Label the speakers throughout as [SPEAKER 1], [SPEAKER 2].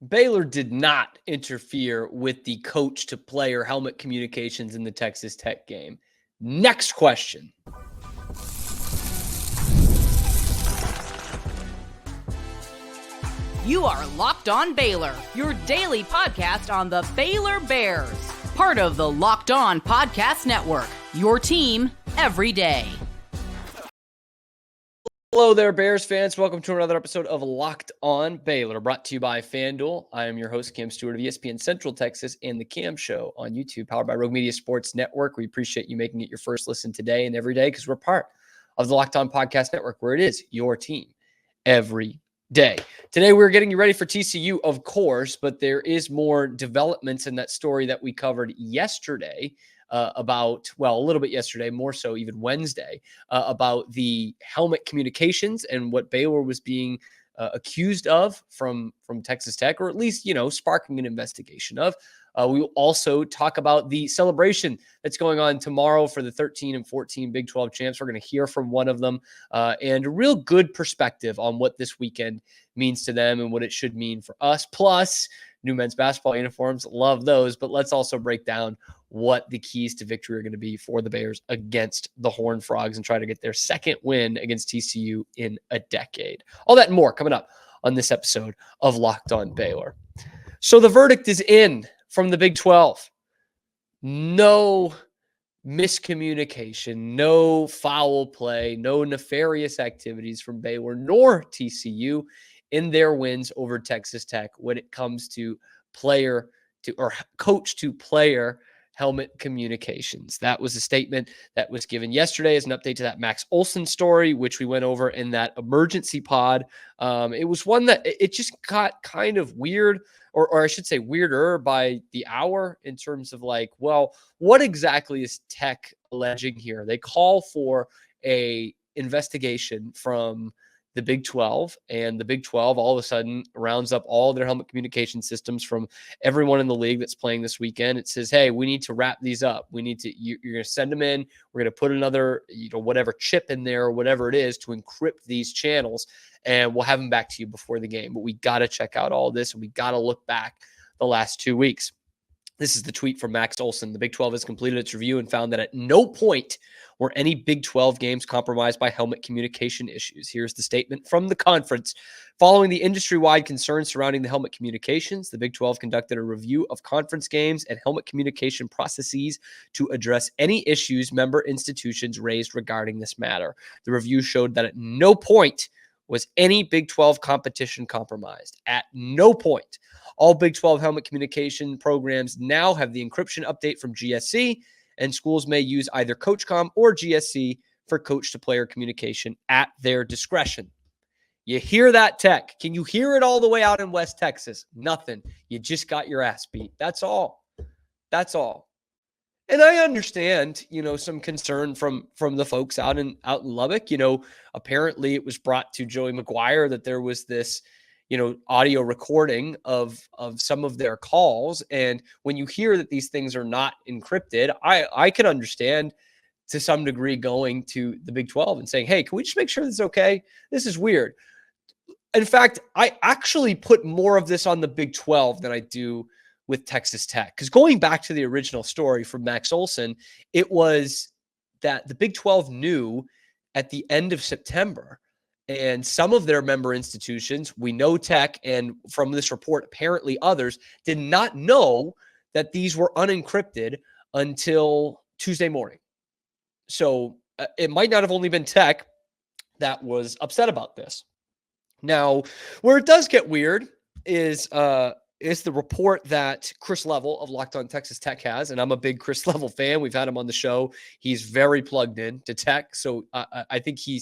[SPEAKER 1] Baylor did not interfere with the coach-to-player helmet communications in the Texas Tech game. Next question.
[SPEAKER 2] You are Locked On Baylor, your daily podcast on the Baylor Bears. Part of the Locked On Podcast Network, your team every day.
[SPEAKER 1] Hello there, Bears fans. Welcome to another episode of Locked On Baylor, brought to you by FanDuel. I am your host, Cam Stewart of ESPN Central Texas and The Cam Show on YouTube, powered by Rogue Media Sports Network. We appreciate you making it your first listen today and every day because we're part of the Locked On Podcast Network, where it is your team every day. Today, we're getting you ready for TCU, of course, but there is more developments in that story that we covered yesterday a little bit yesterday, more so even Wednesday, about the helmet communications and what Baylor was being accused of from Texas Tech, or at least, sparking an investigation of. We will also talk about the celebration that's going on tomorrow for the 13 and 14 Big 12 champs. We're going to hear from one of them and a real good perspective on what this weekend means to them and what it should mean for us. Plus, new men's basketball uniforms, love those. But let's also break down what the keys to victory are going to be for the Bears against the Horned Frogs and try to get their second win against TCU in a decade. All that and more coming up on this episode of Locked On Baylor. So the verdict is in from the Big 12. No miscommunication, no foul play, no nefarious activities from Baylor nor TCU in their wins over Texas Tech when it comes to coach to player helmet communications. That was a statement that was given yesterday as an update to that Max Olson story, which we went over in that emergency pod. It was one that it just got kind of weird, or I should say weirder by the hour in terms of what exactly is Tech alleging here? They call for a investigation from the Big 12, and the Big 12 all of a sudden rounds up all their helmet communication systems from everyone in the league that's playing this weekend. It says, hey, we need to wrap these up. You're going to send them in. We're going to put another, whatever chip in there or whatever it is to encrypt these channels, and we'll have them back to you before the game. But we got to check out all this, and we got to look back the last 2 weeks. This is the tweet from Max Olson. The Big 12 has completed its review and found that at no point were any Big 12 games compromised by helmet communication issues. Here's the statement from the conference. Following the industry-wide concerns surrounding the helmet communications, the Big 12 conducted a review of conference games and helmet communication processes to address any issues member institutions raised regarding this matter. The review showed that at no point was any Big 12 competition compromised. At no point. All Big 12 helmet communication programs now have the encryption update from GSC, and schools may use either CoachComm or GSC for coach-to-player communication at their discretion. You hear that, Tech? Can you hear it all the way out in West Texas? Nothing. You just got your ass beat. That's all. That's all. And I understand, some concern from the folks out in Lubbock. Apparently it was brought to Joey McGuire that there was this audio recording of some of their calls. And when you hear that these things are not encrypted, I can understand to some degree going to the Big 12 and saying, hey, can we just make sure this is okay? This is weird. In fact, I actually put more of this on the Big 12 than I do with Texas Tech. Because going back to the original story from Max Olson, it was that the Big 12 knew at the end of September, and some of their member institutions, we know Tech, and from this report, apparently others, did not know that these were unencrypted until Tuesday morning. So it might not have only been Tech that was upset about this. Now, where it does get weird is the report that Chris Level of Locked On Texas Tech has, and I'm a big Chris Level fan. We've had him on the show. He's very plugged in to Tech, so I think he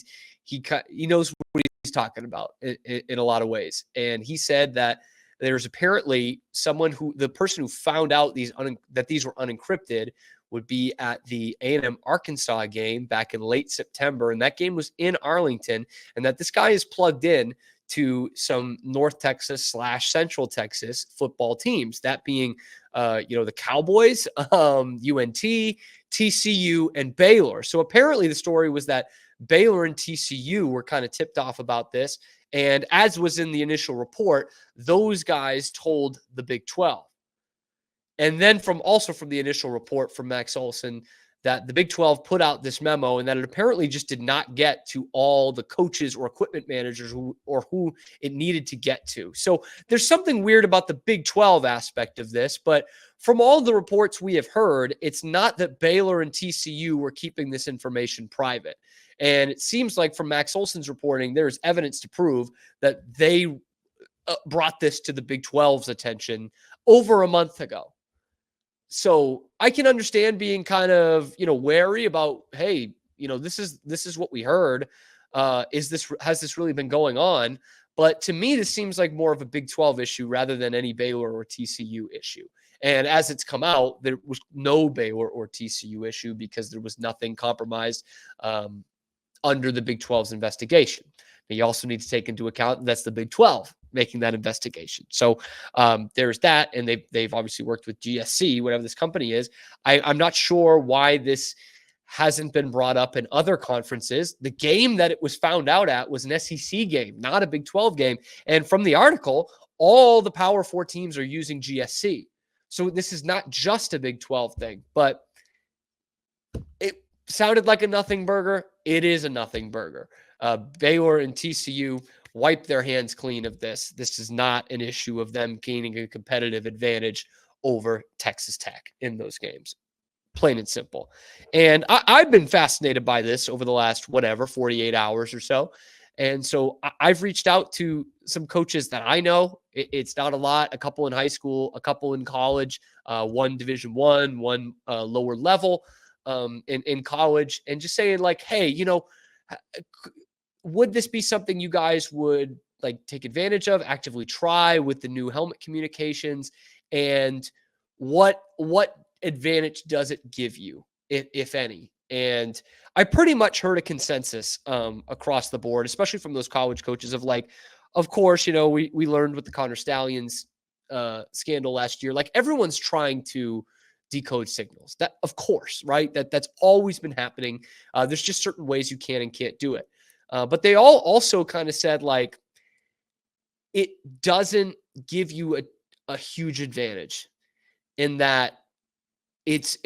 [SPEAKER 1] knows what he's talking about in a lot of ways. And he said that there's apparently the person who found out that these were unencrypted would be at the A&M Arkansas game back in late September, and that game was in Arlington, and that this guy is plugged in to some North Texas / Central Texas football teams, that being, the Cowboys, UNT, TCU, and Baylor. So apparently the story was that Baylor and TCU were kind of tipped off about this, And as was in the initial report, those guys told the Big 12. And then from the initial report from Max Olson, that the Big 12 put out this memo and that it apparently just did not get to all the coaches or equipment managers who it needed to get to. So there's something weird about the Big 12 aspect of this, but from all the reports we have heard, it's not that Baylor and TCU were keeping this information private. And it seems like from Max Olson's reporting, there's evidence to prove that they brought this to the Big 12's attention over a month ago. So I can understand being kind of, wary about, hey, this is what we heard. Has this really been going on? But to me, this seems like more of a Big 12 issue rather than any Baylor or TCU issue. And as it's come out, there was no Baylor or TCU issue because there was nothing compromised under the Big 12's investigation. But you also need to take into account that's the Big 12 making that investigation. So there's that. And they've obviously worked with GSC, whatever this company is. I'm not sure why this hasn't been brought up in other conferences. The game that it was found out at was an SEC game, not a Big 12 game. And from the article, all the Power 4 teams are using GSC. So this is not just a Big 12 thing, but it sounded like a nothing burger. It is a nothing burger. Baylor and TCU wipe their hands clean of this. This is not an issue of them gaining a competitive advantage over Texas Tech in those games. Plain and simple. And I've been fascinated by this over the last 48 hours or so. And so I've reached out to some coaches that I know. It's not a lot, a couple in high school, a couple in college, one Division I, one lower level in college, and just saying like, hey, would this be something you guys would like take advantage of, actively try with the new helmet communications? And what advantage does it give you, if any? And I pretty much heard a consensus across the board, especially from those college coaches of like, of course, we learned with the Connor Stallions scandal last year, like everyone's trying to decode signals. That, of course, right? That's always been happening. There's just certain ways you can and can't do it. But they all also kind of said like, it doesn't give you a huge advantage in that it's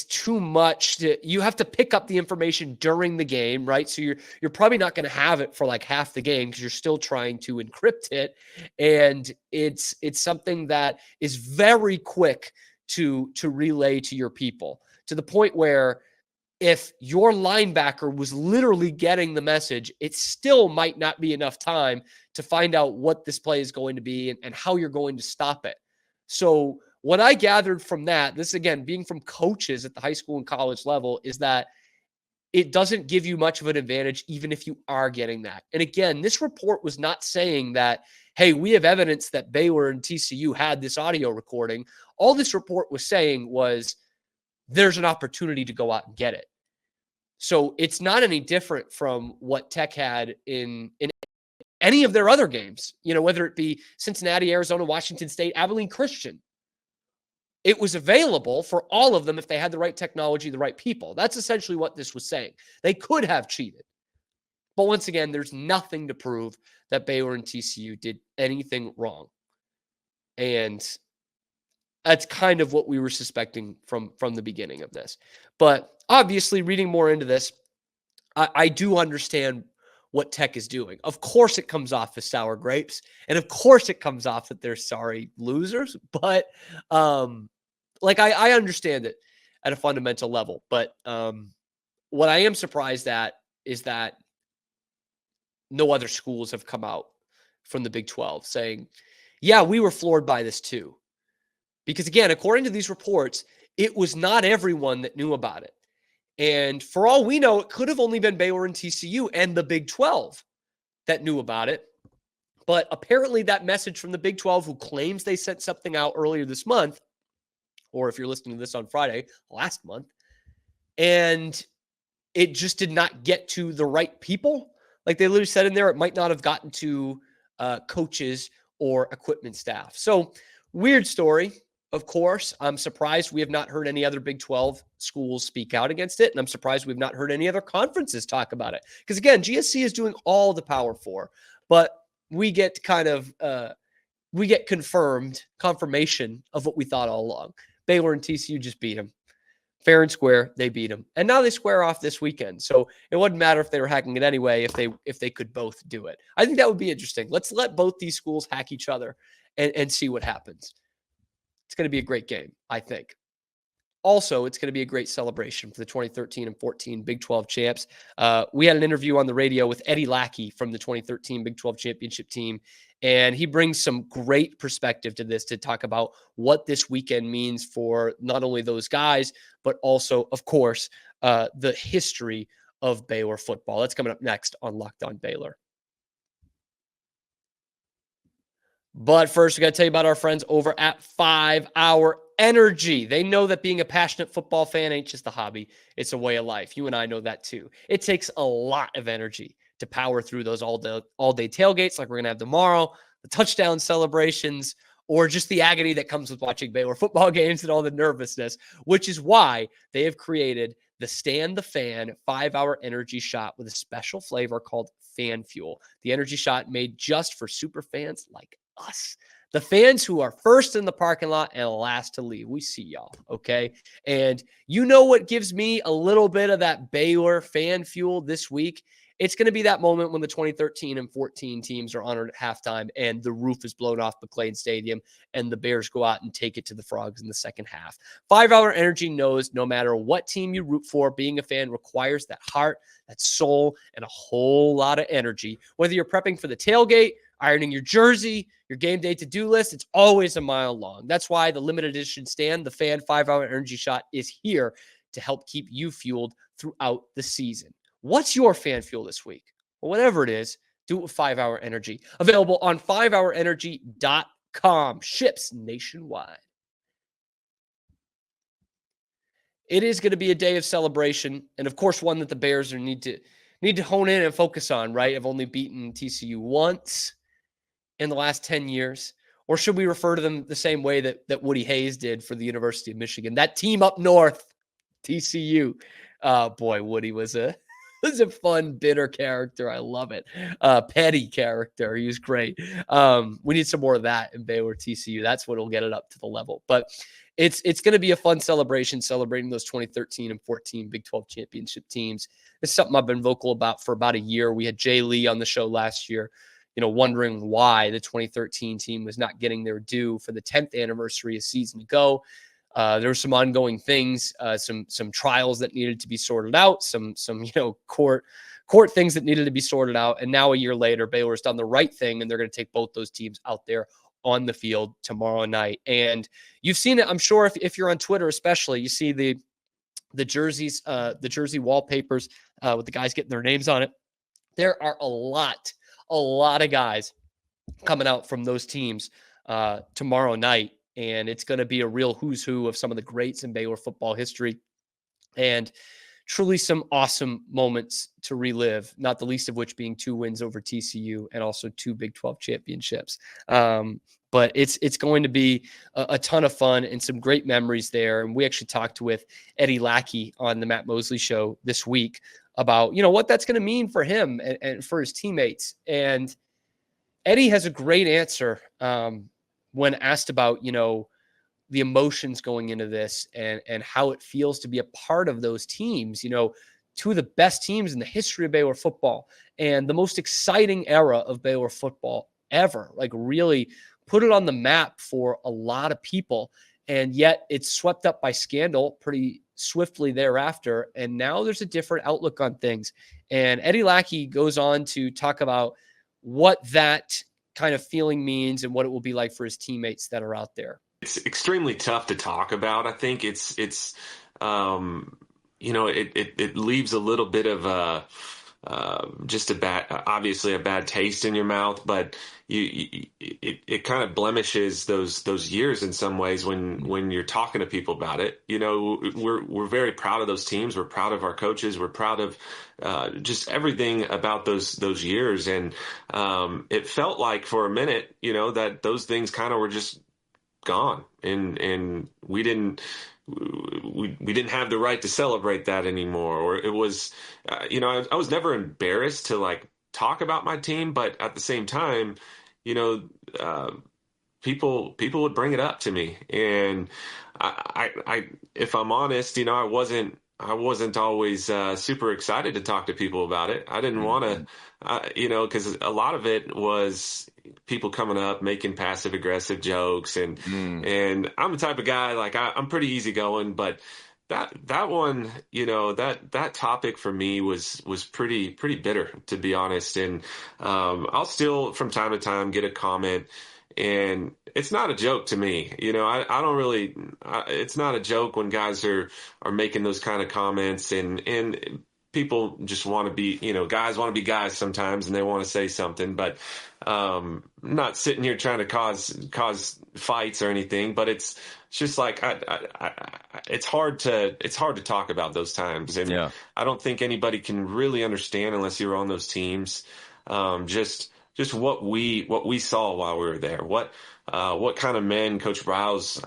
[SPEAKER 1] too much you have to pick up the information during the game, right? So you're probably not going to have it for like half the game because you're still trying to encrypt it. And it's something that is very quick to relay to your people, to the point where if your linebacker was literally getting the message, it still might not be enough time to find out what this play is going to be and how you're going to stop it. So what I gathered from that, this again, being from coaches at the high school and college level, is that it doesn't give you much of an advantage, even if you are getting that. And again, this report was not saying that, hey, we have evidence that Baylor and TCU had this audio recording. All this report was saying was there's an opportunity to go out and get it. So it's not any different from what Tech had in any of their other games, whether it be Cincinnati, Arizona, Washington State, Abilene Christian. It was available for all of them if they had the right technology, the right people. That's essentially what this was saying. They could have cheated. But once again, there's nothing to prove that Baylor and TCU did anything wrong. And that's kind of what we were suspecting from the beginning of this. But obviously, reading more into this, I do understand what Tech is doing. Of course, it comes off as sour grapes. And of course, it comes off that they're sorry losers. But I understand it at a fundamental level. But what I am surprised at is that no other schools have come out from the Big 12 saying, yeah, we were floored by this too. Because again, according to these reports, it was not everyone that knew about it. And for all we know, it could have only been Baylor and TCU and the Big 12 that knew about it. But apparently that message from the Big 12, who claims they sent something out earlier this month, or if you're listening to this on Friday, last month, and it just did not get to the right people. Like they literally said in there, it might not have gotten to coaches or equipment staff. So weird story. Of course, I'm surprised we have not heard any other Big 12 schools speak out against it. And I'm surprised we've not heard any other conferences talk about it. Because again, GSC is doing all the Power 4. but we get confirmation of what we thought all along. Baylor and TCU just beat them. Fair and square, they beat them. And now they square off this weekend. So it wouldn't matter if they were hacking it anyway, if they could both do it. I think that would be interesting. Let's let both these schools hack each other and see what happens. It's going to be a great game, I think. Also, it's going to be a great celebration for the 2013 and 14 Big 12 champs. We had an interview on the radio with Eddie Lackey from the 2013 Big 12 championship team, and he brings some great perspective to this to talk about what this weekend means for not only those guys, but also, of course, the history of Baylor football. That's coming up next on Locked On Baylor. But first, we got to tell you about our friends over at 5 Hour Energy. They know that being a passionate football fan ain't just a hobby. It's a way of life. You and I know that too. It takes a lot of energy to power through those all-day tailgates like we're going to have tomorrow, the touchdown celebrations, or just the agony that comes with watching Baylor football games and all the nervousness, which is why they have created the Stand the Fan 5 Hour Energy Shot with a special flavor called Fan Fuel. The energy shot made just for super fans like us. The fans who are first in the parking lot and last to leave. We see y'all, okay? And you know what gives me a little bit of that Baylor fan fuel this week? It's going to be that moment when the 2013 and 14 teams are honored at halftime and the roof is blown off McLean Stadium and the Bears go out and take it to the Frogs in the second half. 5 Hour Energy knows no matter what team you root for, being a fan requires that heart, that soul, and a whole lot of energy. Whether you're prepping for the tailgate, ironing your jersey, your game day to-do list, it's always a mile long. That's why the limited edition Stand the Fan 5 Hour Energy Shot is here to help keep you fueled throughout the season. What's your fan fuel this week? Well, whatever it is, do it with 5 Hour Energy. Available on 5hourenergy.com. Ships nationwide. It is going to be a day of celebration, and of course, one that the Bears need to hone in and focus on, right? I've only beaten TCU once in the last 10 years. Or should we refer to them the same way that Woody Hayes did for the University of Michigan? That team up north, TCU. Boy, Woody was a fun, bitter character. I love it. Petty character. He was great. We need some more of that in Baylor TCU. That's what will get it up to the level. But it's going to be a fun celebration, celebrating those 2013 and 14 Big 12 championship teams. It's something I've been vocal about for about a year. We had Jay Lee on the show last year, wondering why the 2013 team was not getting their due for the 10th anniversary a season ago. There were some ongoing things, some trials that needed to be sorted out, some court things that needed to be sorted out. And now a year later, Baylor's done the right thing, and they're going to take both those teams out there on the field tomorrow night. And you've seen it, I'm sure, if you're on Twitter especially, you see the jerseys, the jersey wallpapers with the guys getting their names on it. There are a lot of guys coming out from those teams tomorrow night. And it's going to be a real who's who of some of the greats in Baylor football history. And truly some awesome moments to relive, not the least of which being 2 wins over TCU and also 2 Big 12 championships. But it's going to be a ton of fun and some great memories there. And we actually talked with Eddie Lackey on the Matt Mosley show this week about, what that's going to mean for him and for his teammates. And Eddie has a great answer when asked about, the emotions going into this and how it feels to be a part of those teams, 2 of the best teams in the history of Baylor football and the most exciting era of Baylor football ever, like really put it on the map for a lot of people. And yet it's swept up by scandal pretty swiftly thereafter. And now there's a different outlook on things. And Eddie Lackey goes on to talk about what that kind of feeling means and what it will be like for his teammates that are out there.
[SPEAKER 3] It's extremely tough to talk about. I think it leaves a little bit of obviously a bad taste in your mouth, but it kind of blemishes those years in some ways when you're talking to people about it. We're very proud of those teams. We're proud of our coaches. We're proud of just everything about those years. And it felt like for a minute, that those things kind of were just gone, and we didn't have the right to celebrate that anymore. Or it was, I was never embarrassed to like talk about my team, but at the same time, you know, people would bring it up to me, and if I'm honest, you know, I wasn't always super excited to talk to people about it. I didn't want to, you know, because a lot of it was people coming up making passive aggressive jokes, and I'm the type of guy, like, I'm pretty easygoing, but that one, you know, that topic for me was pretty bitter, to be honest. And I'll still from time to time get a comment, and it's not a joke to me. You know, I don't really, it's not a joke when guys are making those kind of comments, and people just want to be, you know, guys want to be guys sometimes, and they want to say something, but not sitting here trying to cause fights or anything, but it's just like, it's hard to talk about those times. And I don't think anybody can really understand unless you're on those teams. Just what we saw while we were there, what kind of men Coach Browse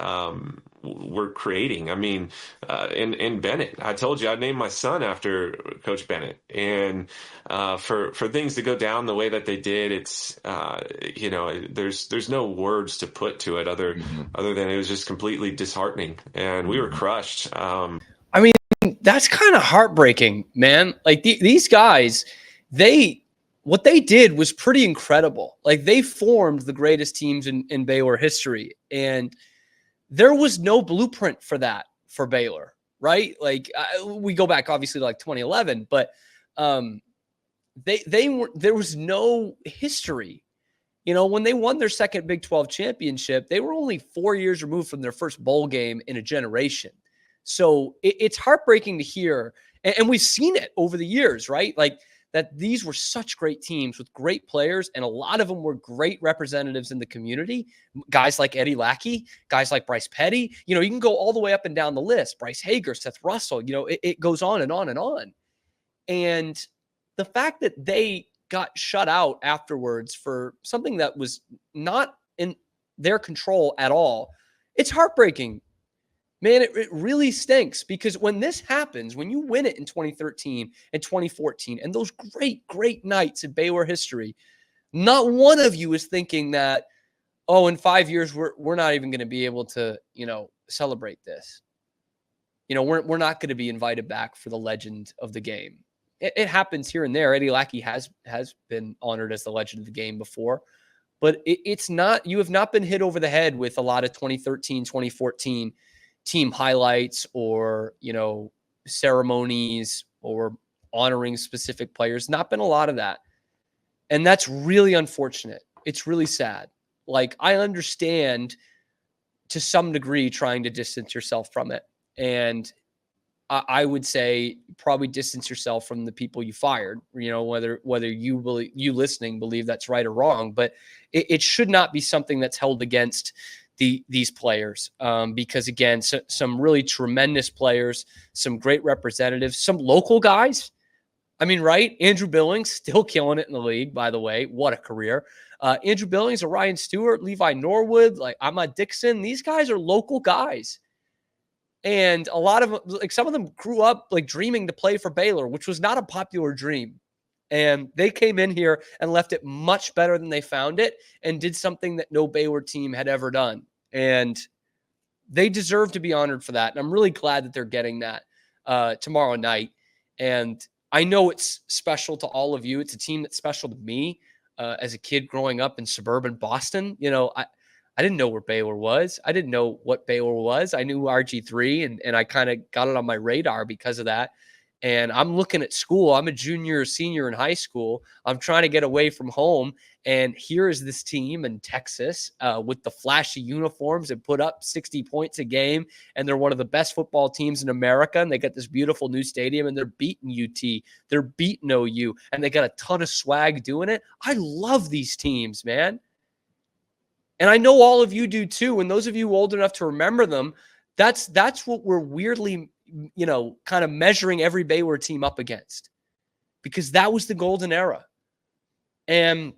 [SPEAKER 3] were creating. I mean, in Bennett, I told you I named my son after Coach Bennett, and for things to go down the way that they did, it's you know, there's no words to put to it other than it was just completely disheartening, and we were crushed.
[SPEAKER 1] I mean, that's kind of heartbreaking, man. Like these guys, what they did was pretty incredible. Like, they formed the greatest teams in Baylor history, and there was no blueprint for that for Baylor, right? Like, we go back obviously to like 2011, but there was no history. You know, when they won their second Big 12 championship, they were only 4 years removed from their first bowl game in a generation. So it's heartbreaking to hear, and we've seen it over the years, right? Like, that these were such great teams with great players, and a lot of them were great representatives in the community. Guys like Eddie Lackey, guys like Bryce Petty. You know, you can go all the way up and down the list. Bryce Hager, Seth Russell. You know, it goes on and on and on. And the fact that they got shut out afterwards for something that was not in their control at all, it's heartbreaking. Man, it really stinks, because when this happens, when you win it in 2013 and 2014, and those great nights in Baylor history, not one of you is thinking that, oh, in 5 years, we're not even going to be able to, you know, celebrate this. You know, we're not going to be invited back for the legend of the game. It happens here and there. Eddie Lackey has been honored as the legend of the game before, but it's not, you have not been hit over the head with a lot of 2013, 2014 team highlights, or, you know, ceremonies, or honoring specific players. Not been a lot of that. And that's really unfortunate. It's really sad. Like, I understand to some degree trying to distance yourself from it. And I would say probably distance yourself from the people you fired, you know, whether you listening believe that's right or wrong, but it should not be something that's held against these players, because again, some really tremendous players, some great representatives, some local guys. I mean, right? Andrew Billings still killing it in the league, by the way. What a career. Andrew Billings, Ryan Stewart, Levi Norwood, like Ahmad Dixon. These guys are local guys. And a lot of them, like, some of them grew up like dreaming to play for Baylor, which was not a popular dream. And they came in here and left it much better than they found it, and did something that no Baylor team had ever done. And they deserve to be honored for that. And I'm really glad that they're getting that tomorrow night. And I know it's special to all of you. It's a team that's special to me as a kid growing up in suburban Boston. You know, I didn't know where Baylor was. I didn't know what Baylor was. I knew RG3, and I kind of got it on my radar because of that. And I'm looking at school. I'm a junior or senior in high school. I'm trying to get away from home. And here is this team in Texas with the flashy uniforms and put up 60 points a game. And they're one of the best football teams in America. And they got this beautiful new stadium, and they're beating UT. They're beating OU. And they got a ton of swag doing it. I love these teams, man. And I know all of you do too. And those of you old enough to remember them, that's what we're weirdly, you know, kind of measuring every Baylor team up against, because that was the golden era. And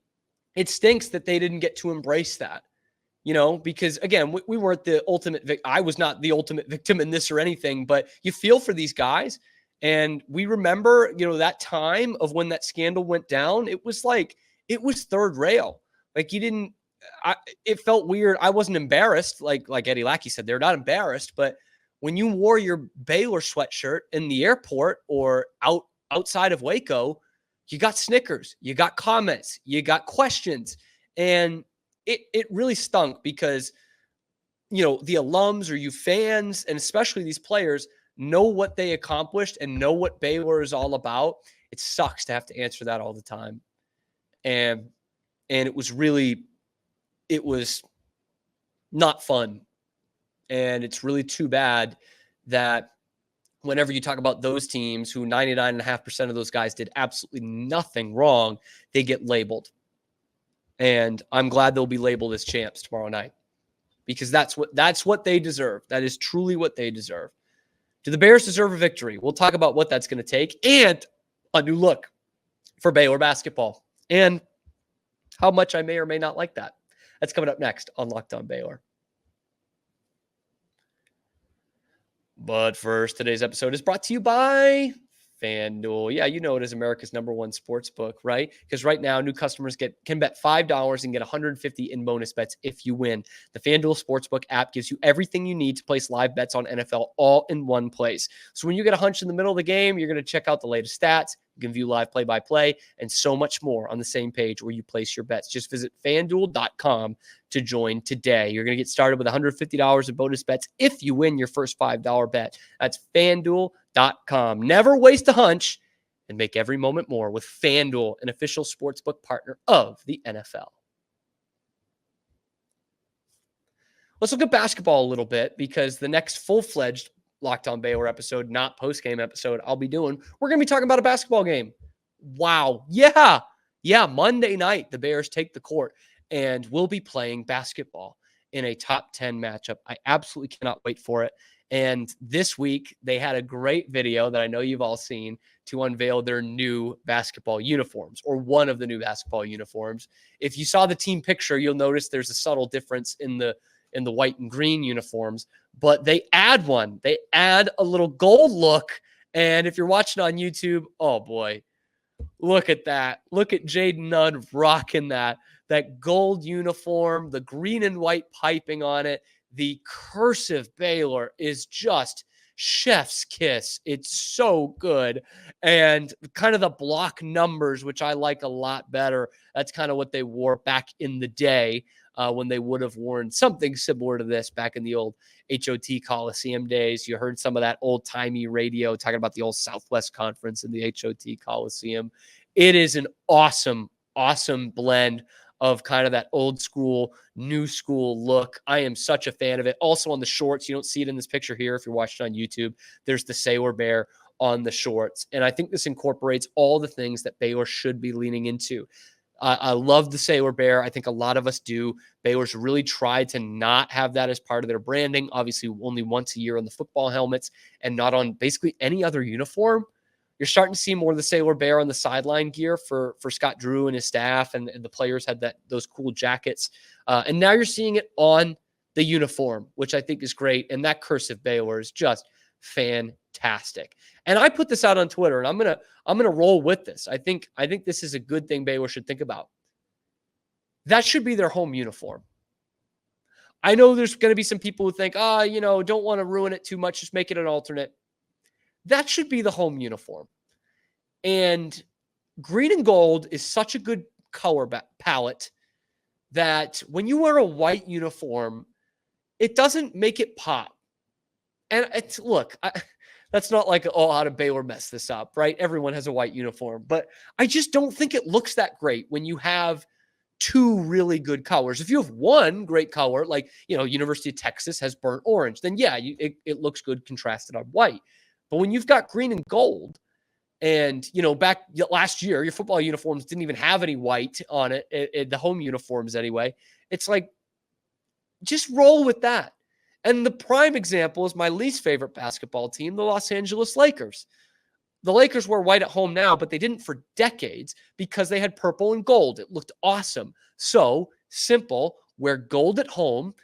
[SPEAKER 1] it stinks that they didn't get to embrace that, you know, because again, we weren't the ultimate I was not the ultimate victim in this or anything, but you feel for these guys. And we remember, that time of when that scandal went down, it was third rail. Like it felt weird. I wasn't embarrassed. Like Eddie Lackey said, they're not embarrassed. But when you wore your Baylor sweatshirt in the airport or outside of Waco, you got snickers, you got comments, you got questions. And it really stunk because, the alums or you fans, and especially these players, know what they accomplished and know what Baylor is all about. It sucks to have to answer that all the time. And it was not fun. And it's really too bad that whenever you talk about those teams who 99.5% of those guys did absolutely nothing wrong, they get labeled. And I'm glad they'll be labeled as champs tomorrow night because that's what they deserve. That is truly what they deserve. Do the Bears deserve a victory? We'll talk about what that's going to take and a new look for Baylor basketball and how much I may or may not like that. That's coming up next on Locked On Baylor. But first, today's episode is brought to you by FanDuel. Yeah, you know it is America's #1 sports book, right? Because right now, new customers can bet $5 and get $150 in bonus bets if you win. The FanDuel Sportsbook app gives you everything you need to place live bets on NFL all in one place. So when you get a hunch in the middle of the game, you're going to check out the latest stats. You can view live play-by-play and so much more on the same page where you place your bets. Just visit FanDuel.com to join today. You're going to get started with $150 in bonus bets if you win your first $5 bet. That's FanDuel.com. Never waste a hunch and make every moment more with FanDuel, an official sportsbook partner of the NFL. Let's look at basketball a little bit because the next full-fledged Locked On Baylor episode, not post-game episode, we're going to be talking about a basketball game. Wow. Yeah. Monday night, the Bears take the court and we'll be playing basketball in a top 10 matchup. I absolutely cannot wait for it. And this week, they had a great video that I know you've all seen to unveil their new basketball uniforms, or one of the new basketball uniforms. If you saw the team picture, you'll notice there's a subtle difference in the white and green uniforms, but they add one. They add a little gold look. And if you're watching on YouTube, oh boy, look at that. Look at Jaden Nunn rocking that gold uniform, the green and white piping on it. The cursive Baylor is just chef's kiss. It's so good. And kind of the block numbers, which I like a lot better. That's kind of what they wore back in the day. When they would have worn something similar to this back in the old HOT Coliseum days. You heard some of that old-timey radio talking about the old Southwest Conference in the HOT Coliseum. It is an awesome, awesome blend of kind of that old school, new school look. I am such a fan of it. Also on the shorts, you don't see it in this picture here if you're watching on YouTube. There's the Sailor Bear on the shorts. And I think this incorporates all the things that Baylor should be leaning into. I love the Sailor Bear. I think a lot of us do. Baylor's really tried to not have that as part of their branding. Obviously, only once a year on the football helmets and not on basically any other uniform. You're starting to see more of the Sailor Bear on the sideline gear for Scott Drew and his staff, and the players had those cool jackets. And now you're seeing it on the uniform, which I think is great. And that cursive Baylor is just fantastic. And I put this out on Twitter, and I'm gonna roll with this. I think this is a good thing Baylor should think about. That should be their home uniform. I know there's going to be some people who think, don't want to ruin it too much, just make it an alternate. That should be the home uniform. And green and gold is such a good color palette that when you wear a white uniform, it doesn't make it pop. And that's not like, how did Baylor mess this up, right? Everyone has a white uniform. But I just don't think it looks that great when you have two really good colors. If you have one great color, like, University of Texas has burnt orange, then yeah, it looks good contrasted on white. But when you've got green and gold, and, back last year, your football uniforms didn't even have any white on it, the home uniforms anyway, it's like, just roll with that. And the prime example is my least favorite basketball team, the Los Angeles Lakers. The Lakers wear white at home now, but they didn't for decades because they had purple and gold. It looked awesome. So simple, wear gold at home,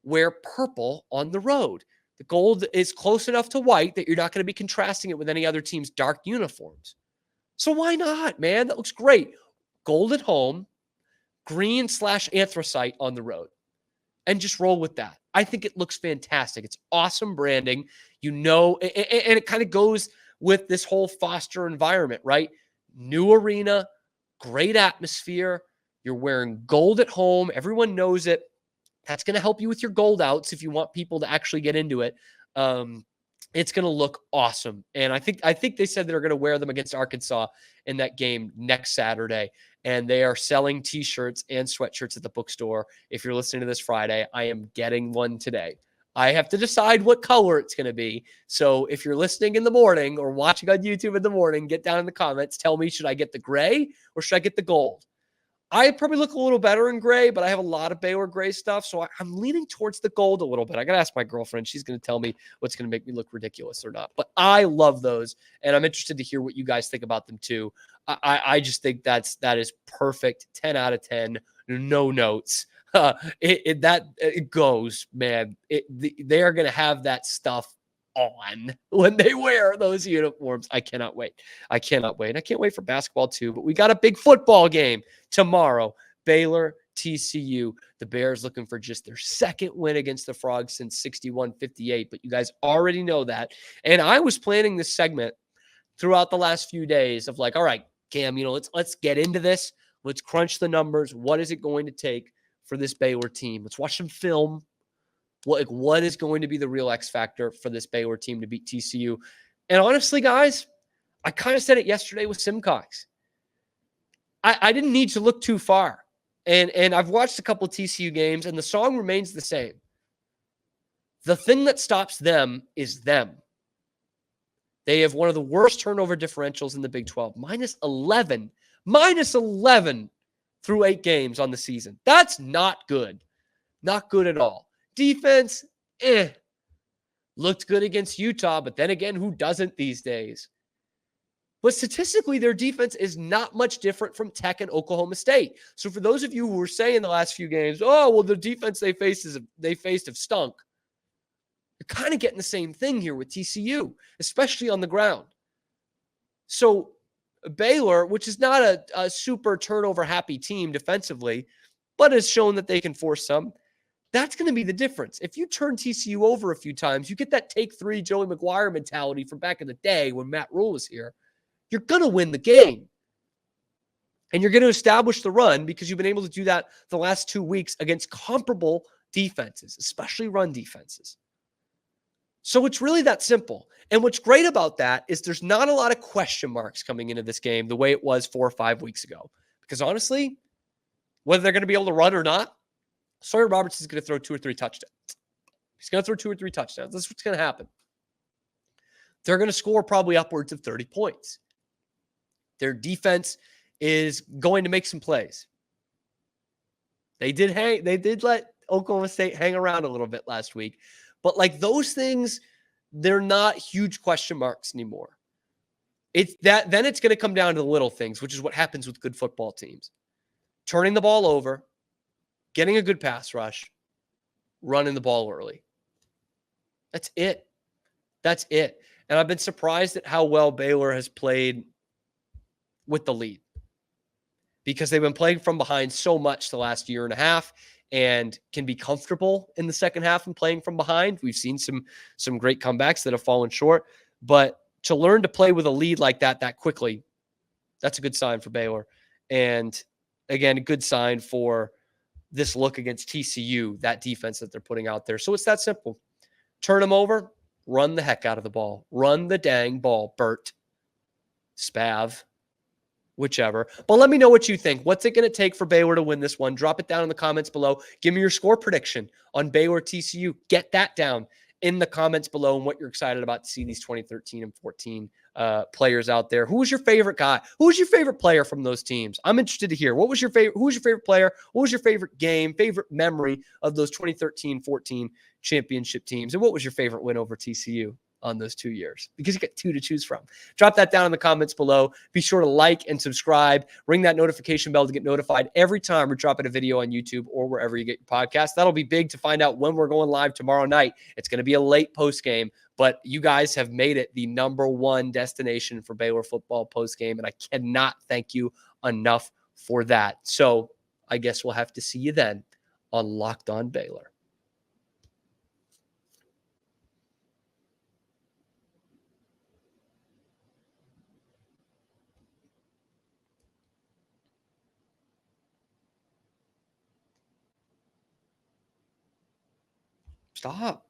[SPEAKER 1] wear purple on the road. The gold is close enough to white that you're not going to be contrasting it with any other team's dark uniforms. So why not, man? That looks great. Gold at home, green/anthracite on the road. And just roll with that. I think it looks fantastic. It's awesome branding, and it kind of goes with this whole Foster environment, right? New arena, great atmosphere. You're wearing gold at home. Everyone knows it. That's going to help you with your gold outs if you want people to actually get into it. It's going to look awesome. And I think they said they're going to wear them against Arkansas in that game next Saturday. And they are selling t-shirts and sweatshirts at the bookstore. If you're listening to this Friday, I am getting one today. I have to decide what color it's going to be. So if you're listening in the morning or watching on YouTube in the morning, get down in the comments. Tell me, should I get the gray or should I get the gold? I probably look a little better in gray, but I have a lot of Baylor gray stuff. So I'm leaning towards the gold a little bit. I got to ask my girlfriend. She's going to tell me what's going to make me look ridiculous or not. But I love those. And I'm interested to hear what you guys think about them too. I just think that is perfect. 10 out of 10. No notes. It goes, man. They are going to have that stuff on when they wear those uniforms. I cannot wait. And I can't wait for basketball too, but we got a big football game tomorrow. Baylor, TCU. The Bears looking for just their second win against the Frogs since 61-58, but you guys already know that. And I was planning this segment throughout the last few days of like, all right, Cam, let's get into this. Let's crunch the numbers. What is it going to take for this Baylor team? Let's watch some film. What is going to be the real X factor for this Baylor team to beat TCU? And honestly, guys, I kind of said it yesterday with Simcox. I didn't need to look too far. And I've watched a couple of TCU games, and the song remains the same. The thing that stops them is them. They have one of the worst turnover differentials in the Big 12, minus 11 through 8 games on the season. That's not good. Not good at all. Defense, looked good against Utah, but then again, who doesn't these days? But statistically, their defense is not much different from Tech and Oklahoma State. So for those of you who were saying the last few games, oh, well, the defense they faced have stunk. You're kind of getting the same thing here with TCU, especially on the ground. So Baylor, which is not a super turnover-happy team defensively, but has shown that they can force some, that's going to be the difference. If you turn TCU over a few times, you get that take 3 Joey McGuire mentality from back in the day when Matt Rule was here, you're going to win the game. And you're going to establish the run because you've been able to do that the last 2 weeks against comparable defenses, especially run defenses. So it's really that simple. And what's great about that is there's not a lot of question marks coming into this game the way it was 4 or 5 weeks ago. Because honestly, whether they're going to be able to run or not, Sawyer Roberts is going to throw 2 or 3 touchdowns. He's going to throw 2 or 3 touchdowns. That's what's going to happen. They're going to score probably upwards of 30 points. Their defense is going to make some plays. They did let Oklahoma State hang around a little bit last week. But like those things, they're not huge question marks anymore. Then it's going to come down to the little things, which is what happens with good football teams. Turning the ball over, getting a good pass rush, running the ball early. That's it. And I've been surprised at how well Baylor has played with the lead because they've been playing from behind so much the last year and a half and can be comfortable in the second half and playing from behind. We've seen some great comebacks that have fallen short, but to learn to play with a lead like that quickly, that's a good sign for Baylor. And again, a good sign for this look against TCU, that defense that they're putting out there. So it's that simple. Turn them over, run the heck out of the ball. Run the dang ball, Bert, Spav, whichever. But let me know what you think. What's it going to take for Baylor to win this one? Drop it down in the comments below. Give me your score prediction on Baylor TCU. Get that down in the comments below and what you're excited about to see these 2013 and 14 players out there. Who was your favorite guy? Who was your favorite player from those teams? I'm interested to hear. Who was your favorite player? What was your favorite game, favorite memory of those 2013-14 championship teams? And what was your favorite win over TCU? on those 2 years because you get 2 to choose from. Drop that down in the comments below. Be sure to like and subscribe. Ring that notification bell to get notified every time we're dropping a video on YouTube or wherever you get your podcast. That'll be big to find out when we're going live tomorrow night. It's going to be a late post game, but you guys have made it the #1 destination for Baylor football post game, and I cannot thank you enough for that. So I guess we'll have to see you then on Locked On Baylor. Stop.